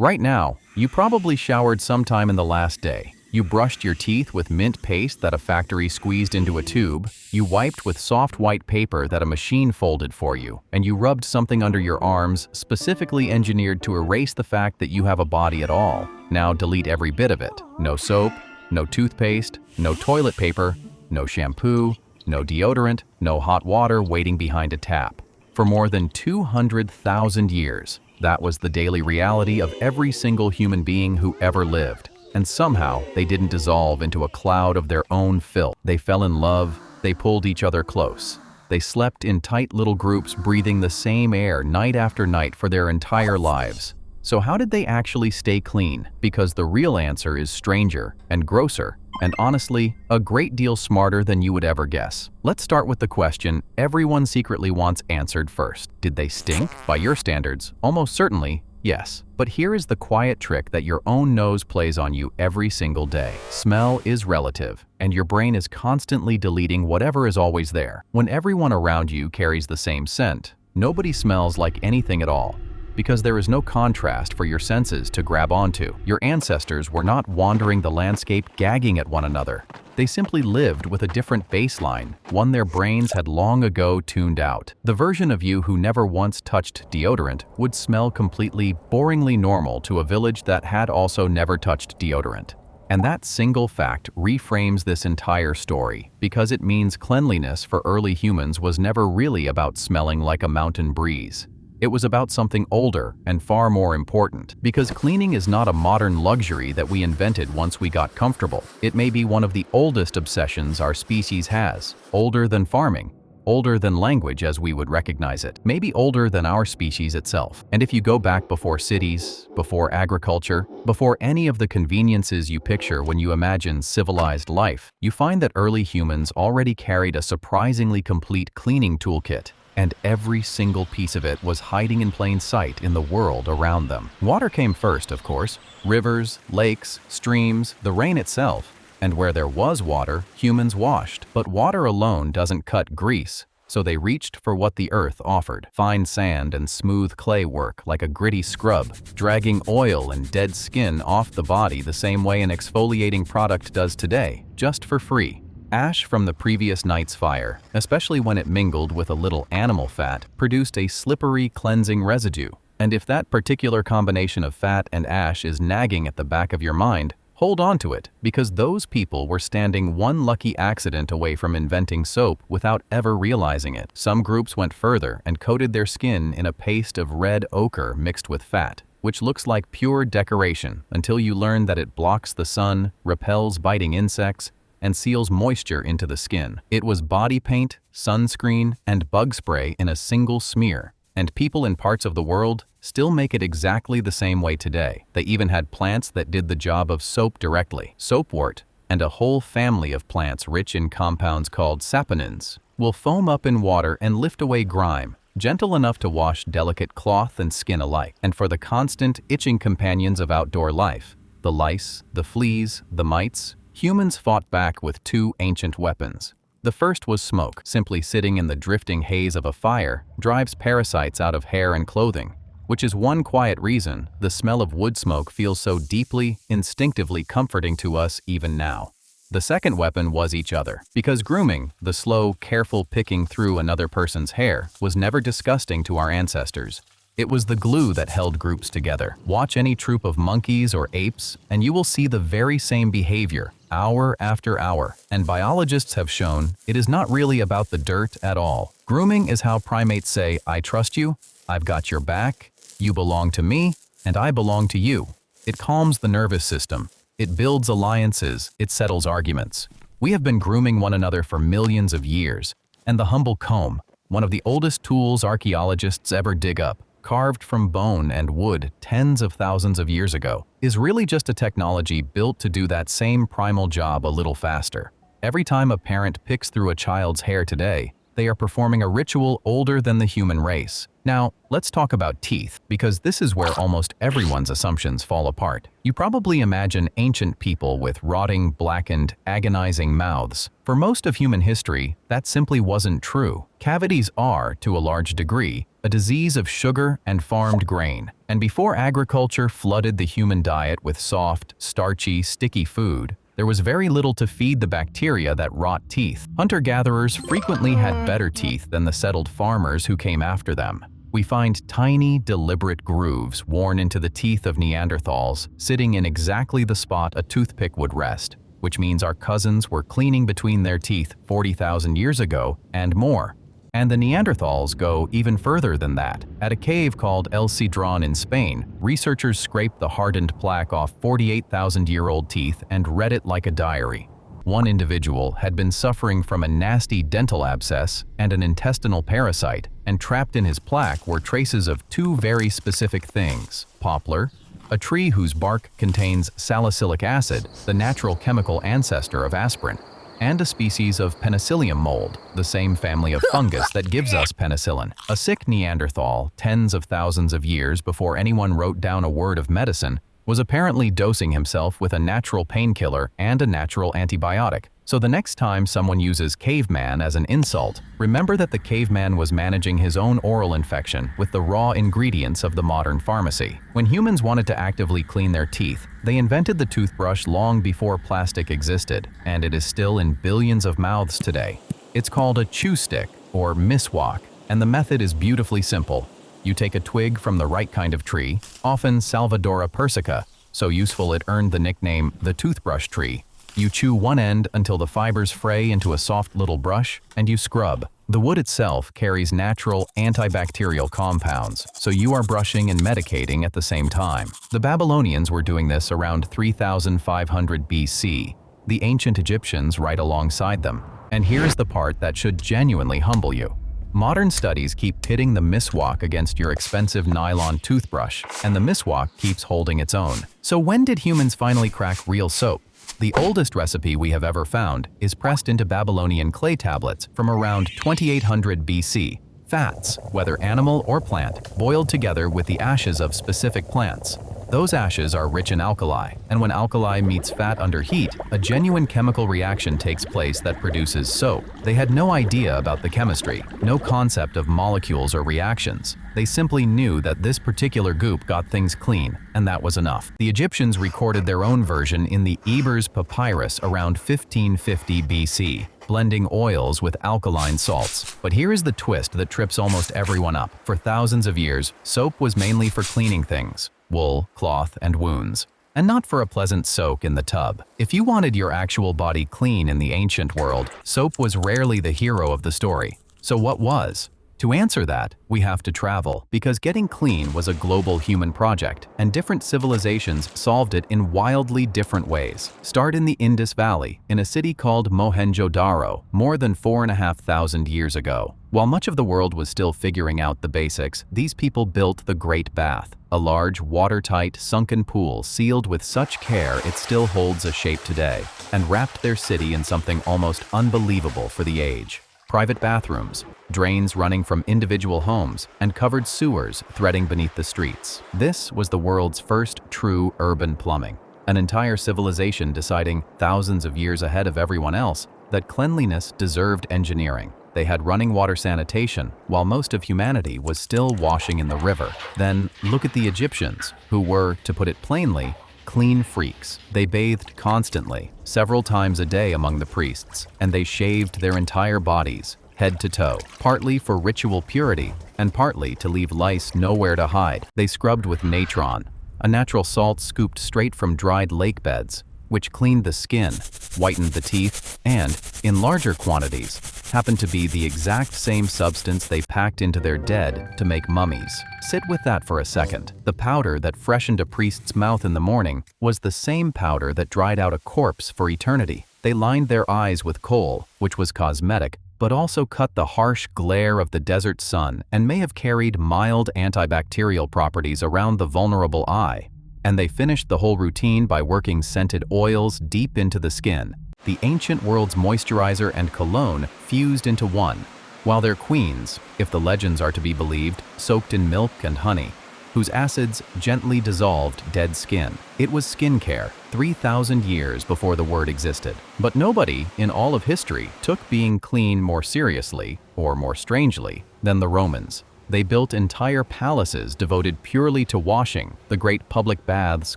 Right now, you probably showered sometime in the last day. You brushed your teeth with mint paste that a factory squeezed into a tube, you wiped with soft white paper that a machine folded for you, and you rubbed something under your arms specifically engineered to erase the fact that you have a body at all. Now delete every bit of it. No soap, no toothpaste, no toilet paper, no shampoo, no deodorant, no hot water waiting behind a tap. For more than 200,000 years, that was the daily reality of every single human being who ever lived. And somehow, they didn't dissolve into a cloud of their own filth. They fell in love, they pulled each other close. They slept in tight little groups, breathing the same air night after night for their entire lives. So how did they actually stay clean? Because the real answer is stranger and grosser, and honestly, a great deal smarter than you would ever guess. Let's start with the question everyone secretly wants answered first. Did they stink? By your standards, almost certainly, yes. But here is the quiet trick that your own nose plays on you every single day. Smell is relative, and your brain is constantly deleting whatever is always there. When everyone around you carries the same scent, nobody smells like anything at all, because there is no contrast for your senses to grab onto. Your ancestors were not wandering the landscape gagging at one another. They simply lived with a different baseline, one their brains had long ago tuned out. The version of you who never once touched deodorant would smell completely, boringly normal to a village that had also never touched deodorant. And that single fact reframes this entire story, because it means cleanliness for early humans was never really about smelling like a mountain breeze. It was about something older and far more important, because cleaning is not a modern luxury that we invented once we got comfortable. It may be one of the oldest obsessions our species has, older than farming, older than language as we would recognize it, maybe older than our species itself. And if you go back before cities, before agriculture, before any of the conveniences you picture when you imagine civilized life, you find that early humans already carried a surprisingly complete cleaning toolkit. And every single piece of it was hiding in plain sight in the world around them. Water came first, of course. Rivers, lakes, streams, the rain itself. And where there was water, humans washed. But water alone doesn't cut grease, so they reached for what the earth offered. Fine sand and smooth clay work like a gritty scrub, dragging oil and dead skin off the body the same way an exfoliating product does today, just for free. Ash from the previous night's fire, especially when it mingled with a little animal fat, produced a slippery, cleansing residue. And if that particular combination of fat and ash is nagging at the back of your mind, hold on to it, because those people were standing one lucky accident away from inventing soap without ever realizing it. Some groups went further and coated their skin in a paste of red ochre mixed with fat, which looks like pure decoration until you learn that it blocks the sun, repels biting insects, and seals moisture into the skin. It was body paint, sunscreen, and bug spray in a single smear. And people in parts of the world still make it exactly the same way today. They even had plants that did the job of soap directly. Soapwort, and a whole family of plants rich in compounds called saponins, will foam up in water and lift away grime, gentle enough to wash delicate cloth and skin alike. And for the constant, itching companions of outdoor life, the lice, the fleas, the mites, humans fought back with two ancient weapons. The first was smoke. Simply sitting in the drifting haze of a fire drives parasites out of hair and clothing, which is one quiet reason the smell of wood smoke feels so deeply, instinctively comforting to us even now. The second weapon was each other, because grooming, the slow, careful picking through another person's hair, was never disgusting to our ancestors. It was the glue that held groups together. Watch any troop of monkeys or apes, and you will see the very same behavior, hour after hour. And biologists have shown it is not really about the dirt at all. Grooming is how primates say, I trust you, I've got your back, you belong to me, and I belong to you. It calms the nervous system. It builds alliances. It settles arguments. We have been grooming one another for millions of years. And the humble comb, one of the oldest tools archaeologists ever dig up, carved from bone and wood tens of thousands of years ago, is really just a technology built to do that same primal job a little faster. Every time a parent picks through a child's hair today, they are performing a ritual older than the human race. Now, let's talk about teeth, because this is where almost everyone's assumptions fall apart. You probably imagine ancient people with rotting, blackened, agonizing mouths. For most of human history, that simply wasn't true. Cavities are, to a large degree, a disease of sugar and farmed grain. And before agriculture flooded the human diet with soft, starchy, sticky food, there was very little to feed the bacteria that rot teeth. Hunter-gatherers frequently had better teeth than the settled farmers who came after them. We find tiny, deliberate grooves worn into the teeth of Neanderthals, sitting in exactly the spot a toothpick would rest, which means our cousins were cleaning between their teeth 40,000 years ago and more. And the Neanderthals go even further than that. At a cave called El Cedron in Spain, researchers scraped the hardened plaque off 48,000-year-old teeth and read it like a diary. One individual had been suffering from a nasty dental abscess and an intestinal parasite, and trapped in his plaque were traces of two very specific things: poplar, a tree whose bark contains salicylic acid, the natural chemical ancestor of aspirin, and a species of penicillium mold, the same family of fungus that gives us penicillin. A sick Neanderthal, tens of thousands of years before anyone wrote down a word of medicine, was apparently dosing himself with a natural painkiller and a natural antibiotic. So the next time someone uses caveman as an insult, remember that the caveman was managing his own oral infection with the raw ingredients of the modern pharmacy. When humans wanted to actively clean their teeth, they invented the toothbrush long before plastic existed, and it is still in billions of mouths today. It's called a chew stick, or miswak, and the method is beautifully simple. You take a twig from the right kind of tree, often Salvadora persica, so useful it earned the nickname the toothbrush tree. You chew one end until the fibers fray into a soft little brush, and you scrub. The wood itself carries natural antibacterial compounds, so you are brushing and medicating at the same time. The Babylonians were doing this around 3500 BC, the ancient Egyptians right alongside them. And here's the part that should genuinely humble you. Modern studies keep pitting the miswak against your expensive nylon toothbrush, and the miswak keeps holding its own. So when did humans finally crack real soap? The oldest recipe we have ever found is pressed into Babylonian clay tablets from around 2800 BC. Fats, whether animal or plant, boiled together with the ashes of specific plants. Those ashes are rich in alkali, and when alkali meets fat under heat, a genuine chemical reaction takes place that produces soap. They had no idea about the chemistry, no concept of molecules or reactions. They simply knew that this particular goop got things clean, and that was enough. The Egyptians recorded their own version in the Ebers Papyrus around 1550 BC, blending oils with alkaline salts. But here is the twist that trips almost everyone up. For thousands of years, soap was mainly for cleaning things: wool, cloth, and wounds, and not for a pleasant soak in the tub. If you wanted your actual body clean in the ancient world, soap was rarely the hero of the story. So what was? To answer that, we have to travel, because getting clean was a global human project, and different civilizations solved it in wildly different ways. Start in the Indus Valley, in a city called Mohenjo-Daro, more than 4,500 years ago. While much of the world was still figuring out the basics, these people built the Great Bath, a large, watertight, sunken pool sealed with such care it still holds a shape today, and wrapped their city in something almost unbelievable for the age. Private bathrooms, drains running from individual homes, and covered sewers threading beneath the streets. This was the world's first true urban plumbing. An entire civilization deciding, thousands of years ahead of everyone else, that cleanliness deserved engineering. They had running water sanitation, while most of humanity was still washing in the river. Then, look at the Egyptians, who were, to put it plainly, clean freaks. They bathed constantly, several times a day among the priests, and they shaved their entire bodies, head to toe, partly for ritual purity, and partly to leave lice nowhere to hide. They scrubbed with natron, a natural salt scooped straight from dried lake beds, which cleaned the skin, whitened the teeth, and, in larger quantities, happened to be the exact same substance they packed into their dead to make mummies. Sit with that for a second. The powder that freshened a priest's mouth in the morning was the same powder that dried out a corpse for eternity. They lined their eyes with coal, which was cosmetic, but also cut the harsh glare of the desert sun and may have carried mild antibacterial properties around the vulnerable eye. And they finished the whole routine by working scented oils deep into the skin. The ancient world's moisturizer and cologne fused into one, while their queens, if the legends are to be believed, soaked in milk and honey, whose acids gently dissolved dead skin. It was skincare, 3,000 years before the word existed. But nobody, in all of history, took being clean more seriously, or more strangely, than the Romans. They built entire palaces devoted purely to washing, the great public baths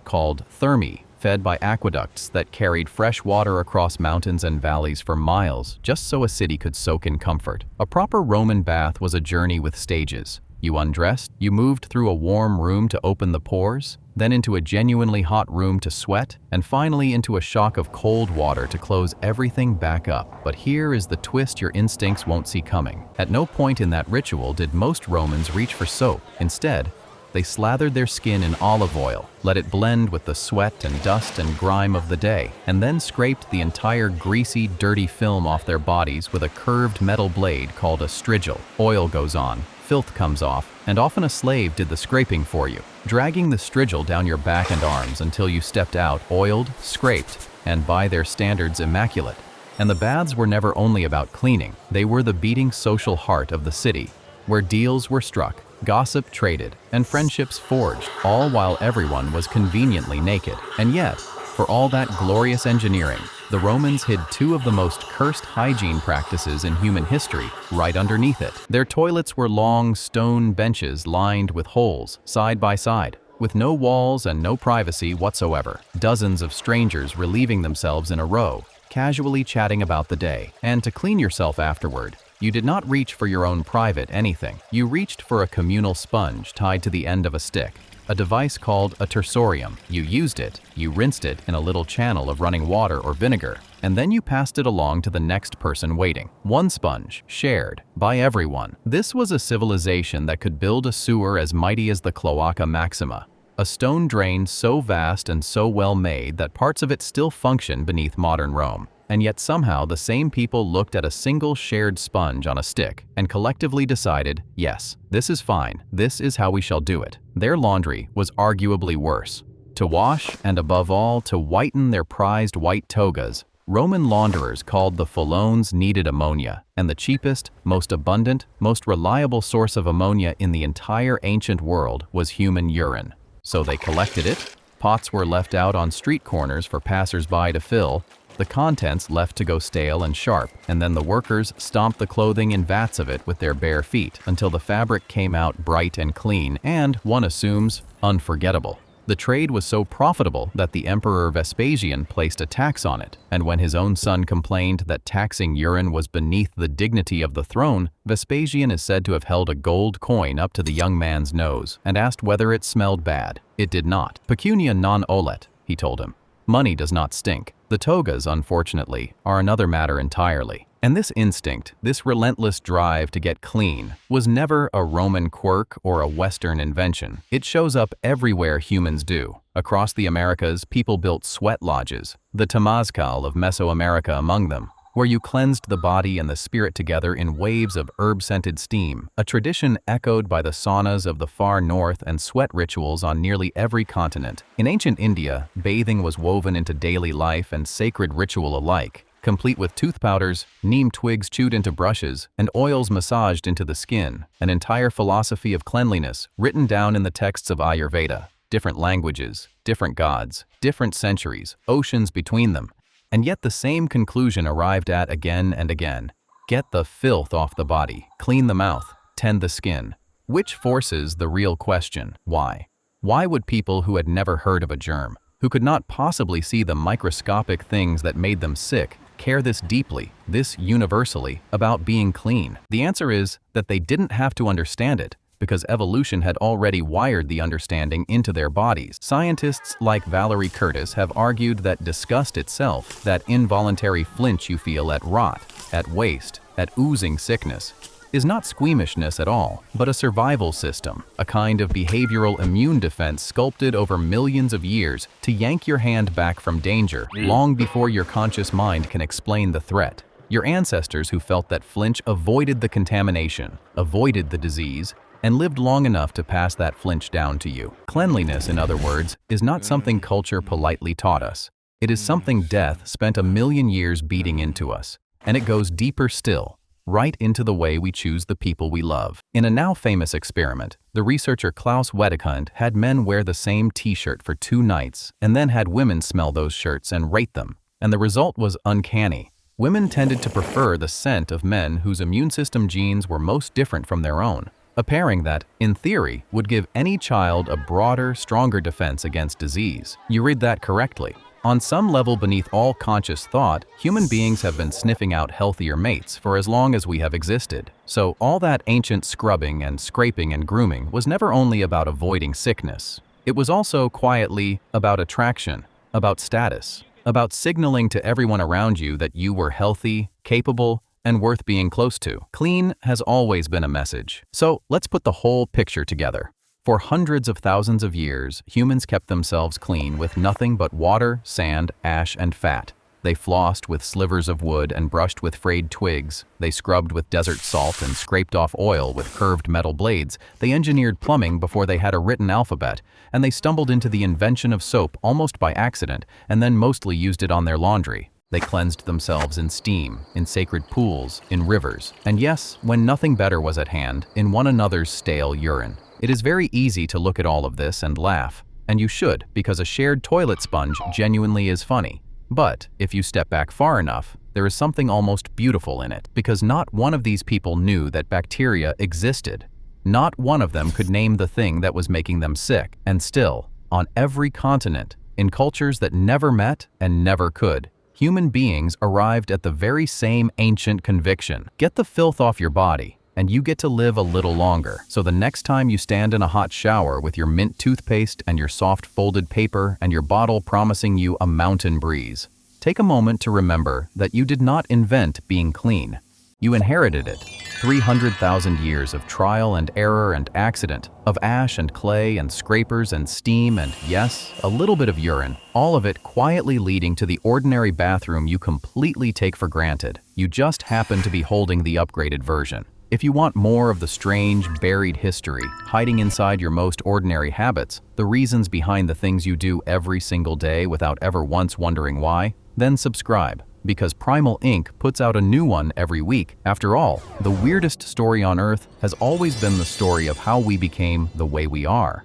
called thermae, fed by aqueducts that carried fresh water across mountains and valleys for miles just so a city could soak in comfort. A proper Roman bath was a journey with stages. You undressed, you moved through a warm room to open the pores, then into a genuinely hot room to sweat, and finally into a shock of cold water to close everything back up. But here is the twist your instincts won't see coming. At no point in that ritual did most Romans reach for soap. Instead, they slathered their skin in olive oil, let it blend with the sweat and dust and grime of the day, and then scraped the entire greasy, dirty film off their bodies with a curved metal blade called a strigil. Oil goes on, filth comes off, and often a slave did the scraping for you, dragging the strigil down your back and arms until you stepped out oiled, scraped, and by their standards immaculate. And the baths were never only about cleaning, they were the beating social heart of the city, where deals were struck, gossip traded, and friendships forged, all while everyone was conveniently naked. And yet, for all that glorious engineering, the Romans hid two of the most cursed hygiene practices in human history right underneath it. Their toilets were long stone benches lined with holes, side by side, with no walls and no privacy whatsoever. Dozens of strangers relieving themselves in a row, casually chatting about the day. And to clean yourself afterward, you did not reach for your own private anything. You reached for a communal sponge tied to the end of a stick, a device called a tersorium. You used it, you rinsed it in a little channel of running water or vinegar, and then you passed it along to the next person waiting. One sponge, shared by everyone. This was a civilization that could build a sewer as mighty as the Cloaca Maxima, a stone drain so vast and so well made that parts of it still function beneath modern Rome. And yet somehow the same people looked at a single shared sponge on a stick and collectively decided, yes, this is fine, this is how we shall do it. Their laundry was arguably worse. To wash, and above all, to whiten their prized white togas, Roman launderers called the Pholones needed ammonia, and the cheapest, most abundant, most reliable source of ammonia in the entire ancient world was human urine. So they collected it, pots were left out on street corners for passers-by to fill, the contents left to go stale and sharp, and then the workers stomped the clothing in vats of it with their bare feet until the fabric came out bright and clean and, one assumes, unforgettable. The trade was so profitable that the Emperor Vespasian placed a tax on it, and when his own son complained that taxing urine was beneath the dignity of the throne, Vespasian is said to have held a gold coin up to the young man's nose and asked whether it smelled bad. It did not. Pecunia non olet, he told him. Money does not stink. The togas, unfortunately, are another matter entirely. And this instinct, this relentless drive to get clean, was never a Roman quirk or a Western invention. It shows up everywhere humans do. Across the Americas, people built sweat lodges, the Temazcal of Mesoamerica among them, where you cleansed the body and the spirit together in waves of herb-scented steam, a tradition echoed by the saunas of the far north and sweat rituals on nearly every continent. In ancient India, bathing was woven into daily life and sacred ritual alike, complete with tooth powders, neem twigs chewed into brushes, and oils massaged into the skin, an entire philosophy of cleanliness written down in the texts of Ayurveda. Different languages, different gods, different centuries, oceans between them. And yet the same conclusion arrived at again and again. Get the filth off the body, clean the mouth, tend the skin. Which forces the real question, why? Why would people who had never heard of a germ, who could not possibly see the microscopic things that made them sick, care this deeply, this universally, about being clean? The answer is that they didn't have to understand it, because evolution had already wired the understanding into their bodies. Scientists like Valerie Curtis have argued that disgust itself, that involuntary flinch you feel at rot, at waste, at oozing sickness, is not squeamishness at all, but a survival system, a kind of behavioral immune defense sculpted over millions of years to yank your hand back from danger long before your conscious mind can explain the threat. Your ancestors who felt that flinch avoided the contamination, avoided the disease, and lived long enough to pass that flinch down to you. Cleanliness, in other words, is not something culture politely taught us. It is something death spent 1,000,000 years beating into us, and it goes deeper still, right into the way we choose the people we love. In a now famous experiment, the researcher Klaus Wedekind had men wear the same t-shirt for 2 nights, and then had women smell those shirts and rate them, and the result was uncanny. Women tended to prefer the scent of men whose immune system genes were most different from their own. A pairing that, in theory, would give any child a broader, stronger defense against disease. You read that correctly. On some level beneath all conscious thought, human beings have been sniffing out healthier mates for as long as we have existed. So all that ancient scrubbing and scraping and grooming was never only about avoiding sickness. It was also quietly about attraction, about status, about signaling to everyone around you that you were healthy, capable, and worth being close to. Clean has always been a message. So let's put the whole picture together. For hundreds of thousands of years, humans kept themselves clean with nothing but water, sand, ash, and fat. They flossed with slivers of wood and brushed with frayed twigs. They scrubbed with desert salt and scraped off oil with curved metal blades. They engineered plumbing before they had a written alphabet, and they stumbled into the invention of soap almost by accident, and then mostly used it on their laundry. They cleansed themselves in steam, in sacred pools, in rivers, and yes, when nothing better was at hand, in one another's stale urine. It is very easy to look at all of this and laugh, and you should, because a shared toilet sponge genuinely is funny. But if you step back far enough, there is something almost beautiful in it, because not one of these people knew that bacteria existed. Not one of them could name the thing that was making them sick, and still, on every continent, in cultures that never met and never could, human beings arrived at the very same ancient conviction. Get the filth off your body, and you get to live a little longer. So the next time you stand in a hot shower with your mint toothpaste and your soft folded paper and your bottle promising you a mountain breeze, take a moment to remember that you did not invent being clean. You inherited it. 300,000 years of trial and error and accident, of ash and clay and scrapers and steam and, yes, a little bit of urine, all of it quietly leading to the ordinary bathroom you completely take for granted. You just happen to be holding the upgraded version. If you want more of the strange, buried history, hiding inside your most ordinary habits, the reasons behind the things you do every single day without ever once wondering why, then subscribe, because Primal Ink puts out a new one every week. After all, the weirdest story on Earth has always been the story of how we became the way we are.